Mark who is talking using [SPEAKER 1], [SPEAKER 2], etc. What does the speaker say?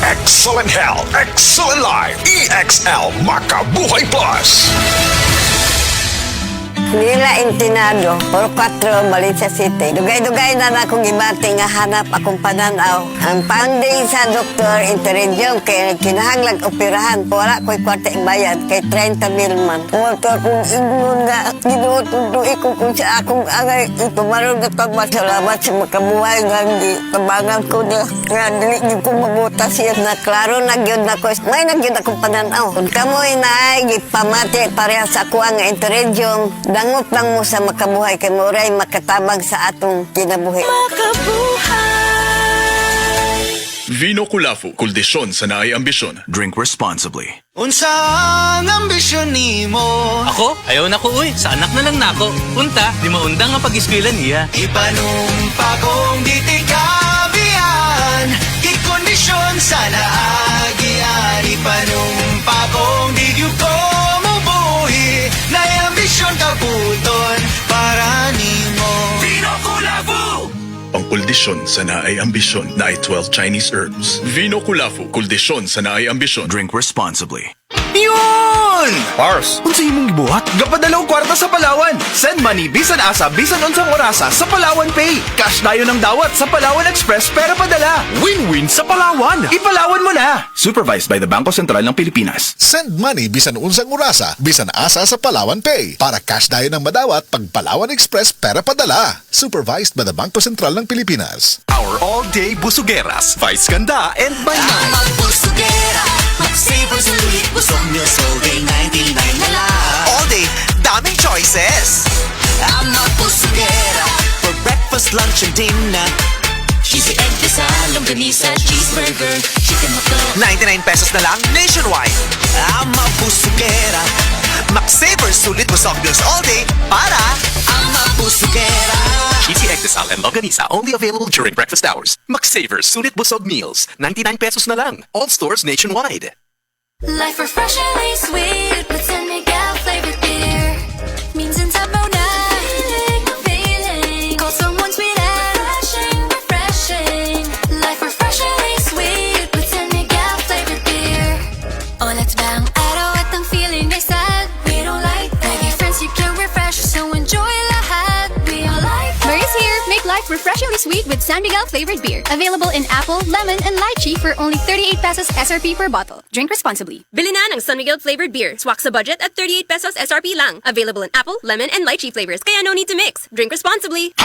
[SPEAKER 1] Excellent Health, Excellent Life, EXL Makabuhay Plus.
[SPEAKER 2] Nila Intinado, Puro 4, Valencia City. Dugay-dugay na akong ibati nga hanap akong pananaw. Ang finding sa doktor, interensyong kay kinahanglang operahan. Wala ko'y kwarta bayad kay 30 mil man. Kumalto akong ingon nga, ginututuloy ko kung sa akong angay. Ito marong na pagmasalamat sa makabuhay nga hindi tabangan ko na. Nga dili ko mabuta siya na klaro nagyod na ko. May nagyod akong pananaw. Kung kamoy na ay gipamati pareha sa kuha nga interensyong dangot lang mo sa makabuhay kay Muray makatabang sa atong kinabuhi.
[SPEAKER 3] Vino Kulafu, kuldisyon sa naay ambisyon. Drink responsibly.
[SPEAKER 4] Unsa ang ambisyon nimo?
[SPEAKER 5] Ako? Ayaw na ko uy. Sa anak na lang nako. Unta, di maundang ang pag-eskwela niya.
[SPEAKER 4] Ipanumpa kong di tikabihan, ikondisyon sa naagian. Ipanumpa kong di gyud ko mabuhi, na ambisyon kaputon para nimo. Vino Kulafu!
[SPEAKER 3] Ang kuldisyon sa naay ambisyon na ay 12 Chinese herbs. Vino Kulafu, kuldisyon sa naay ambisyon. Drink responsibly.
[SPEAKER 4] Yun! Pars, unsa imong gibuhat? Gapadalaw kwarta sa Palawan. Send money bisan asa bisan unsang orasa sa Palawan Pay. Cash dayon ang dawat sa Palawan Express pero padala. Win-win sa Palawan. Ipalawan mo na. Supervised by the Bangko Sentral ng Pilipinas.
[SPEAKER 6] Send money bisan unsang orasa, bisan asa sa Palawan Pay. Para cash dayon ang madawat pag Palawan Express pera padala. Supervised by the Bangko Sentral ng Pilipinas.
[SPEAKER 7] Our all-day busugeras, Vice Ganda and Bayan.
[SPEAKER 4] Magbusugera, mag-save sulit, busog nyo all day, 99 na lang.
[SPEAKER 7] All day, daming choices.
[SPEAKER 4] I'm magbusugera,
[SPEAKER 7] For breakfast, lunch, and dinner.
[SPEAKER 8] Cheesy egg desal, longganisa, cheeseburger, chicken hotdog.
[SPEAKER 7] 99 pesos na lang nationwide.
[SPEAKER 4] I'm magbusugera,
[SPEAKER 7] Mac-Saver, sulit busog meals all day para
[SPEAKER 4] I'm magbusugera.
[SPEAKER 7] Cheesy egg desal and longganisa only available during breakfast hours. Mac-Saver, sulit busog meals. 99 pesos na lang. All stores nationwide.
[SPEAKER 8] Life refreshingly sweet with San Miguel flavored beer. Minsan sabaw na, feeling. Call someone sweet and refreshing. Life refreshingly sweet with San Miguel flavored beer. Oh, let's bang araw at ang feeling ay sad. We don't like that. Lagi friends you can refresh, so enjoy lahat. We all like that.
[SPEAKER 9] Murray's here. Make life refreshingly sweet with San Miguel flavored beer. Available in apple, lemon, and lychee for only 38 pesos SRP per bottle. Drink responsibly.
[SPEAKER 10] Bili na ng San Miguel flavored beer. Swak sa budget at 38 pesos SRP lang. Available in apple, lemon, and lychee flavors. Kaya no need to mix. Drink responsibly.